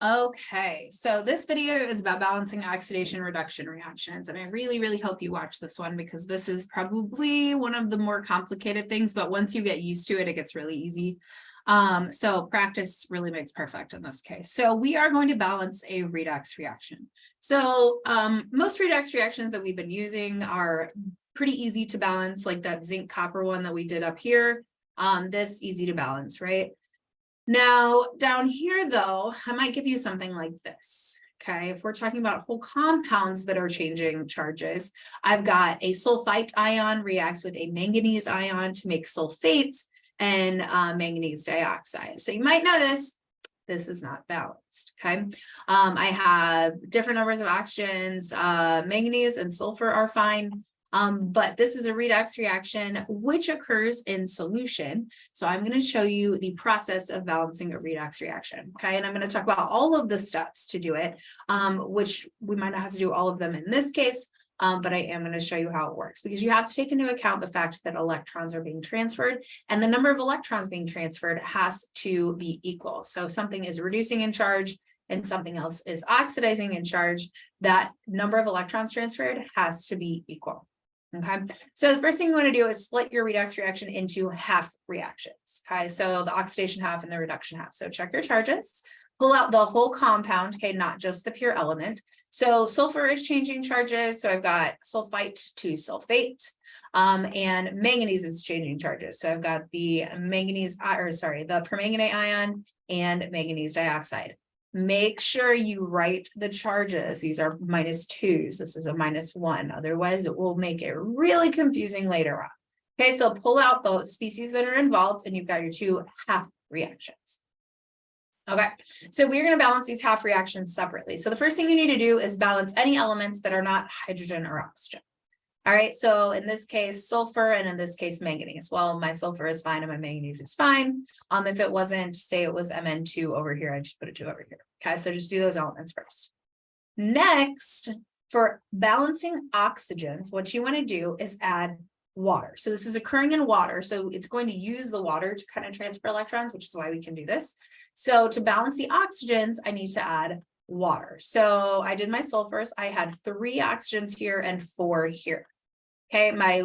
Okay, so this video is about balancing oxidation reduction reactions, and I really hope you watch this one because this is probably one of the more complicated things, but once you get used to it, it gets really easy. So practice really makes perfect in this case. So we are going to balance a redox reaction. So most redox reactions that we've been using are pretty easy to balance, like that zinc copper one that we did up here. This easy to balance, right? Now, down here, though, I might give you something like this. Okay, if we're talking about whole compounds that are changing charges, I've got a sulfite ion reacts with a manganese ion to make sulfates and manganese dioxide. So you might notice this is not balanced. Okay, I have different numbers of oxygens. Manganese and sulfur are fine. But this is a redox reaction which occurs in solution. So I'm going to show you the process of balancing a redox reaction. Okay, and I'm going to talk about all of the steps to do it, which we might not have to do all of them in this case, but I am going to show you how it works because you have to take into account the fact that electrons are being transferred and the number of electrons being transferred has to be equal. So if something is reducing in charge and something else is oxidizing in charge, that number of electrons transferred has to be equal. Okay, so the first thing you want to do is split your redox reaction into half reactions. Okay, so the oxidation half and the reduction half. So check your charges, pull out the whole compound, okay, not just the pure element. So sulfur is changing charges. So I've got sulfite to sulfate, and manganese is changing charges. So I've got the the permanganate ion and manganese dioxide. Make sure you write the charges. These are -2s. This is a -1. Otherwise, it will make it really confusing later on. Okay, so pull out the species that are involved and you've got your two half reactions. Okay, so we're going to balance these half reactions separately. So the first thing you need to do is balance any elements that are not hydrogen or oxygen. All right, so in this case, sulfur, and in this case, manganese. Well, my sulfur is fine and my manganese is fine. If it wasn't, say it was Mn2 over here, I just put a 2 over here. Okay, so just do those elements first. Next, for balancing oxygens, what you want to do is add water. So this is occurring in water, so it's going to use the water to kind of transfer electrons, which is why we can do this. So to balance the oxygens, I need to add water. So I did my sulfurs. I had 3 oxygens here and 4 here. Okay,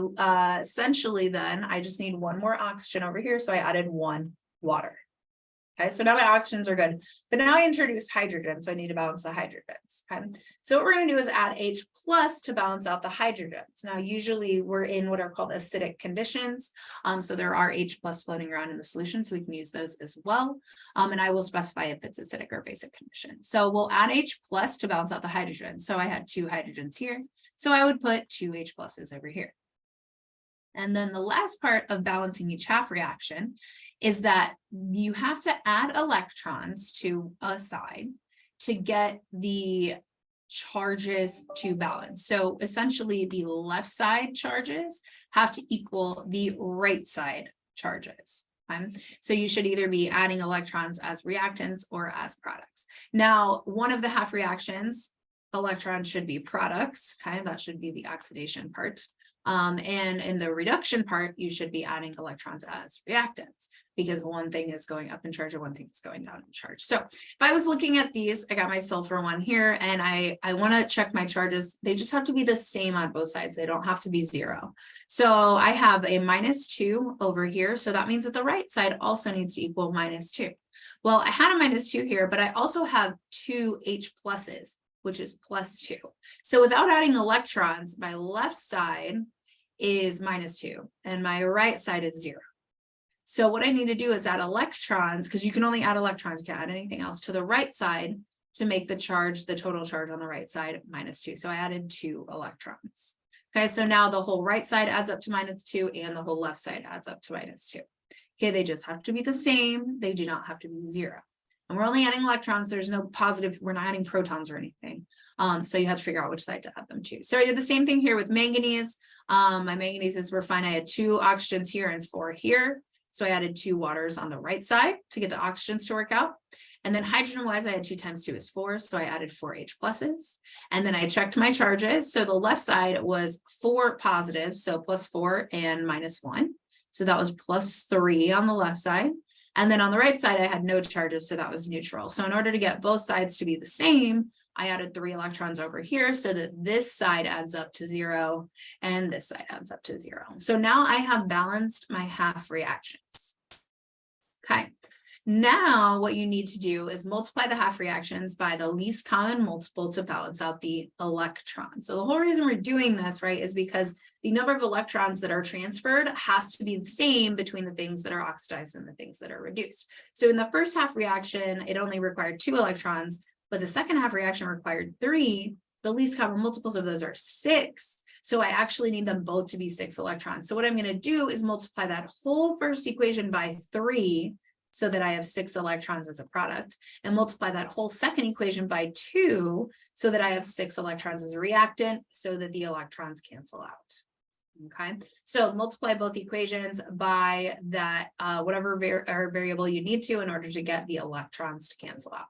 essentially then I just need 1 more oxygen over here. So I added 1 water. Okay, so now my oxygens are good, but now I introduced hydrogen. So I need to balance the hydrogens. Okay, so what we're going to do is add H plus to balance out the hydrogens. Now, usually we're in what are called acidic conditions. So there are H plus floating around in the solution, so we can use those as well. And I will specify if it's acidic or basic condition. So we'll add H plus to balance out the hydrogens. So I had 2 hydrogens here. So I would put 2 H pluses over here. And then the last part of balancing each half reaction is that you have to add electrons to a side to get the charges to balance. So essentially the left side charges have to equal the right side charges. So you should either be adding electrons as reactants or as products. Now, one of the half reactions, electrons should be products. Okay, that should be the oxidation part. And in the reduction part, you should be adding electrons as reactants because one thing is going up in charge and one thing is going down in charge. So if I was looking at these, I got my sulfur one here and I want to check my charges. They just have to be the same on both sides. They don't have to be 0. So I have a -2 over here. So that means that the right side also needs to equal -2. Well, I had a -2 here, but I also have 2 H pluses, which is +2. So without adding electrons, my left side is -2 and my right side is 0. So what I need to do is add electrons, because you can only add electrons, you can't add anything else, to the right side to make the total charge on the right side -2. So I added 2 electrons. Okay, so now the whole right side adds up to -2 and the whole left side adds up to -2. Okay, they just have to be the same. They do not have to be 0. And we're only adding electrons. There's no positive. We're not adding protons or anything. So you have to figure out which side to add them to. So I did the same thing here with manganese. My manganeses were fine. I had 2 oxygens here and 4 here. So I added 2 waters on the right side to get the oxygens to work out. And then hydrogen wise, I had 2 times 2 is 4. So I added 4 H pluses. And then I checked my charges. So the left side was 4 positive. So +4 and -1. So that was +3 on the left side. And then on the right side, I had no charges, so that was neutral. So in order to get both sides to be the same, I added 3 electrons over here so that this side adds up to 0 and this side adds up to 0. So now I have balanced my half reactions. Okay. Now what you need to do is multiply the half reactions by the least common multiple to balance out the electrons. So the whole reason we're doing this, right, is because the number of electrons that are transferred has to be the same between the things that are oxidized and the things that are reduced. So in the first half reaction, it only required 2 electrons, but the second half reaction required 3. The least common multiples of those are 6. So I actually need them both to be 6 electrons. So what I'm going to do is multiply that whole first equation by 3 so that I have 6 electrons as a product, and multiply that whole second equation by 2 so that I have 6 electrons as a reactant so that the electrons cancel out. Okay, so multiply both equations by that whatever variable you need to in order to get the electrons to cancel out.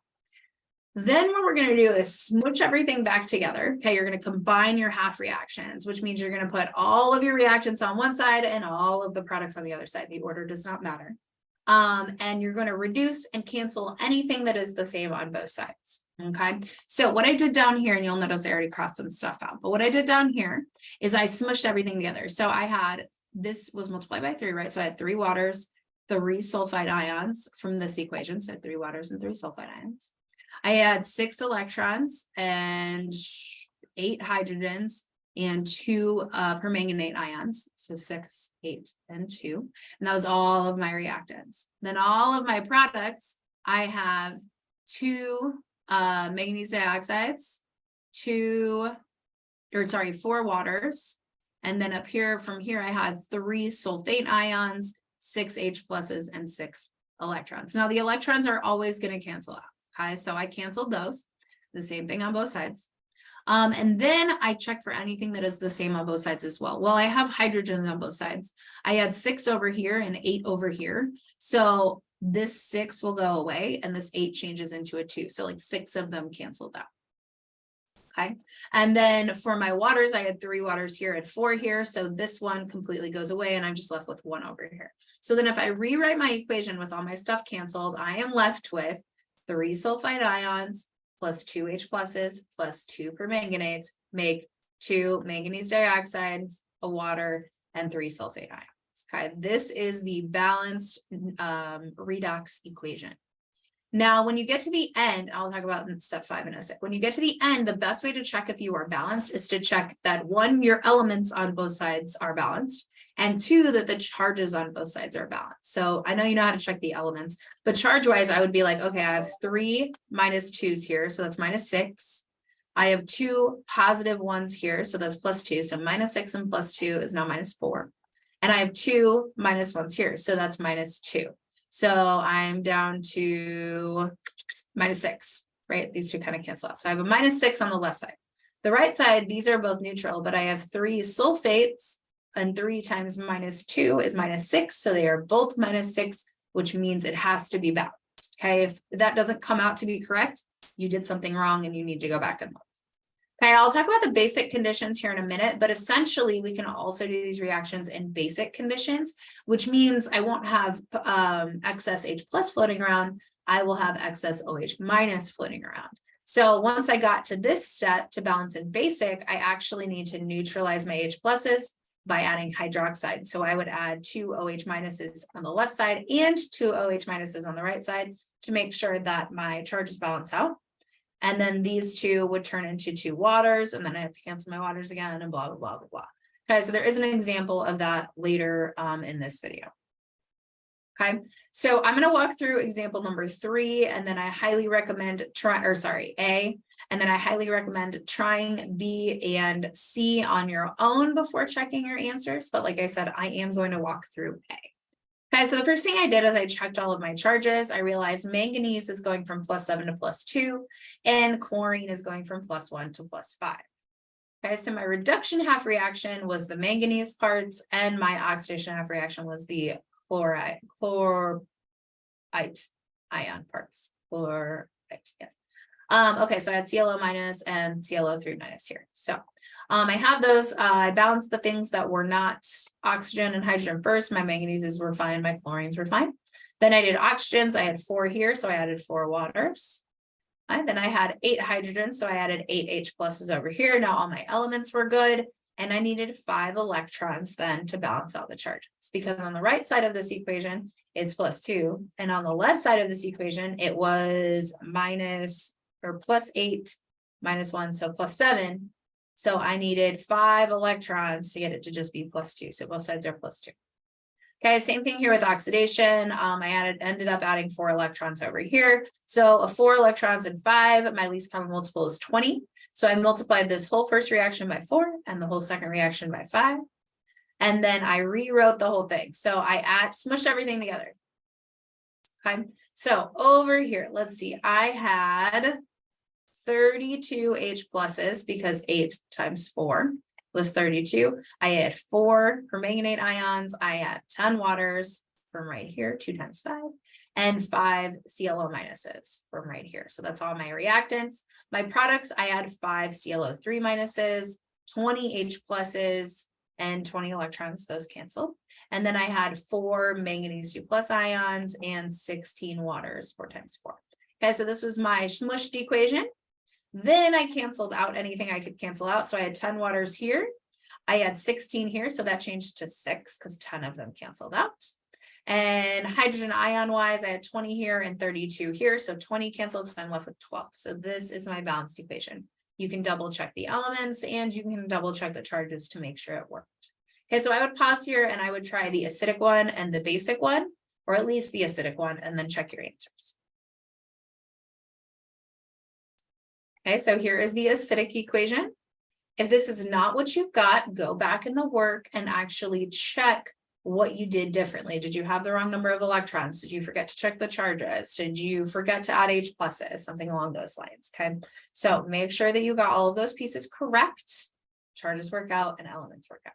Then what we're going to do is smoosh everything back together. Okay, you're going to combine your half reactions, which means you're going to put all of your reactants on one side and all of the products on the other side. The order does not matter. And you're going to reduce and cancel anything that is the same on both sides. Okay, so what I did down here, and you'll notice I already crossed some stuff out, but what I did down here is I smushed everything together. So I had, this was multiplied by 3, right? So I had 3 waters, 3 sulfide ions from this equation. So 3 waters and 3 sulfide ions. I had 6 electrons and 8 hydrogens and 2 permanganate ions. So 6, 8, and 2. And that was all of my reactants. Then all of my products, I have 2 manganese dioxides, 4 waters. And then up here, from here, I had 3 sulfate ions, 6 H pluses, and 6 electrons. Now the electrons are always going to cancel out. Okay, so I canceled those. The same thing on both sides. And then I check for anything that is the same on both sides as well. Well, I have hydrogen on both sides. I had 6 over here and 8 over here. So this 6 will go away and this 8 changes into a 2. So like 6 of them canceled out. Okay. And then for my waters, I had 3 waters here and 4 here. So this one completely goes away and I'm just left with 1 over here. So then if I rewrite my equation with all my stuff canceled, I am left with 3 sulfide ions plus 2 H pluses plus 2 permanganates make 2 manganese dioxides, a water, and 3 sulfate ions. Okay, this is the balanced redox equation. Now, when you get to the end, I'll talk about in step 5 in a sec. When you get to the end, the best way to check if you are balanced is to check that 1, your elements on both sides are balanced, and 2, that the charges on both sides are balanced. So I know you know how to check the elements, but charge-wise, I would be like, okay, I have 3 minus 2s here, so that's minus 6. I have 2 positive 1s here, so that's plus 2. So minus 6 and plus 2 is now minus 4. And I have 2 minus 1s here, so that's minus 2. So I'm down to minus 6, right? These two kind of cancel out. So I have a minus 6 on the left side. The right side, these are both neutral, but I have 3 sulfates, and 3 times minus 2 is minus 6. So they are both minus 6, which means it has to be balanced. Okay, if that doesn't come out to be correct, you did something wrong and you need to go back and look. Okay, I'll talk about the basic conditions here in a minute, but essentially we can also do these reactions in basic conditions, which means I won't have excess H plus floating around. I will have excess OH minus floating around. So once I got to this step to balance in basic, I actually need to neutralize my H pluses by adding hydroxide. So I would add 2 OH minuses on the left side and 2 OH minuses on the right side to make sure that my charges balance out. And then these 2 would turn into 2 waters, and then I have to cancel my waters again and blah, blah, blah, blah, blah. Okay, so there is an example of that later in this video. Okay, so I'm going to walk through example number 3, and then I highly recommend A, and then I highly recommend trying B and C on your own before checking your answers. But like I said, I am going to walk through A. Okay, so the first thing I did is I checked all of my charges. I realized manganese is going from +7 to +2, and chlorine is going from +1 to +5. Okay, so my reduction half reaction was the manganese parts, and my oxidation half reaction was the chlorite ion parts. Chlorite, yes. Okay, so I had ClO minus and ClO3 minus here. So I have those. I balanced the things that were not oxygen and hydrogen first. My manganeses were fine. My chlorines were fine. Then I did oxygens. I had 4 here, so I added 4 waters. And then I had 8 hydrogens, so I added 8 H pluses over here. Now all my elements were good. And I needed 5 electrons then to balance out the charges, because on the right side of this equation is +2. And on the left side of this equation, it was +8 -1, so +7. So I needed 5 electrons to get it to just be +2. So both sides are +2. Okay, same thing here with oxidation. I ended up adding 4 electrons over here. So 4 electrons and 5, my least common multiple is 20. So I multiplied this whole first reaction by 4 and the whole second reaction by 5. And then I rewrote the whole thing. So I smushed everything together. Okay, so over here, let's see, I had 32 H pluses because 8 times 4 was 32. I had 4 permanganate ions. I had 10 waters from right here, 2 times 5, and 5 ClO minuses from right here. So that's all my reactants. My products, I had 5 ClO3 minuses, 20 H pluses, and 20 electrons. Those canceled. And then I had 4 manganese 2 plus ions and 16 waters, 4 times 4. Okay, so this was my smushed equation. Then I canceled out anything I could cancel out. So I had 10 waters here. I had 16 here. So that changed to 6 because 10 of them canceled out. And hydrogen ion wise, I had 20 here and 32 here. So 20 canceled. So I'm left with 12. So this is my balanced equation. You can double check the elements and you can double check the charges to make sure it worked. Okay, so I would pause here and I would try the acidic one and the basic one, or at least the acidic one, and then check your answers. Okay, so here is the acidic equation. If this is not what you've got, go back in the work and actually check what you did differently. Did you have the wrong number of electrons? Did you forget to check the charges? Did you forget to add H pluses? Something along those lines, okay? So make sure that you got all of those pieces correct. Charges work out and elements work out.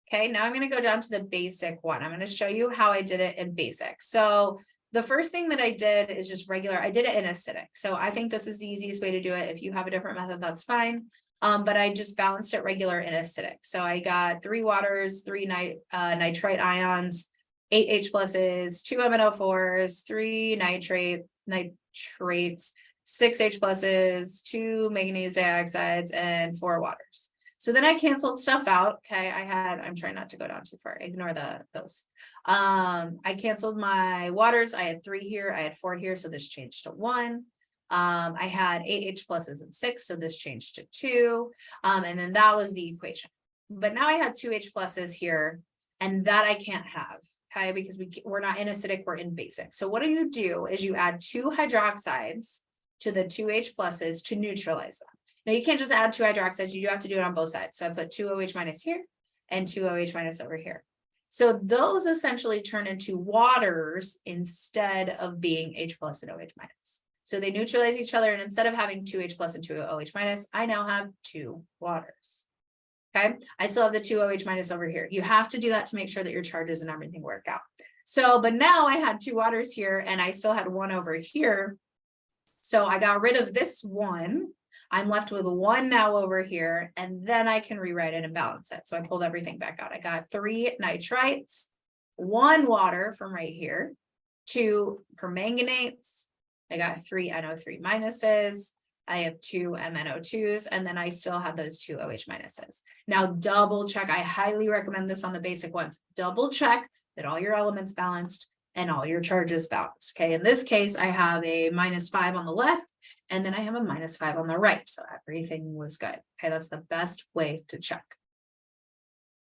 Okay, now I'm going to go down to the basic one. I'm going to show you how I did it in basic. So the first thing that I did is just regular. I did it in acidic. So I think this is the easiest way to do it. If you have a different method, that's fine. But I just balanced it regular in acidic. So I got 3 waters, 3 nitrite ions, 8 H pluses, 2 MnO4s, 3 nitrates, 6 H pluses, 2 manganese dioxides, and 4 waters. So then I canceled stuff out. Okay, I'm trying not to go down too far. Ignore those. I canceled my waters. I had 3 here. I had 4 here. So this changed to 1. I had 8 H pluses and 6. So this changed to 2. And then that was the equation. But now I had 2 H pluses here, and that I can't have. Okay, because we're not in acidic, we're in basic. So what you do is you add 2 hydroxides to the 2 H pluses to neutralize them. Now you can't just add 2 hydroxides, you do have to do it on both sides. So I put 2 OH minus here and 2 OH minus over here. So those essentially turn into waters instead of being H plus and OH minus. So they neutralize each other, and instead of having 2 H plus and 2 OH minus, I now have 2 waters. Okay, I still have the 2 OH minus over here. You have to do that to make sure that your charges and everything work out. So, but now I had 2 waters here and I still had 1 over here. So I got rid of this 1. I'm left with 1 now over here, and then I can rewrite it and balance it. So I pulled everything back out. I got 3 nitrites, 1 water from right here, 2 permanganates. I got 3 NO3 minuses. I have 2 MnO2s, and then I still have those 2 OH minuses. Now double check. I highly recommend this on the basic ones. Double check that all your elements balanced and all your charges balanced. Okay, in this case, I have a -5 on the left, and then I have a -5 on the right. So everything was good. Okay, that's the best way to check.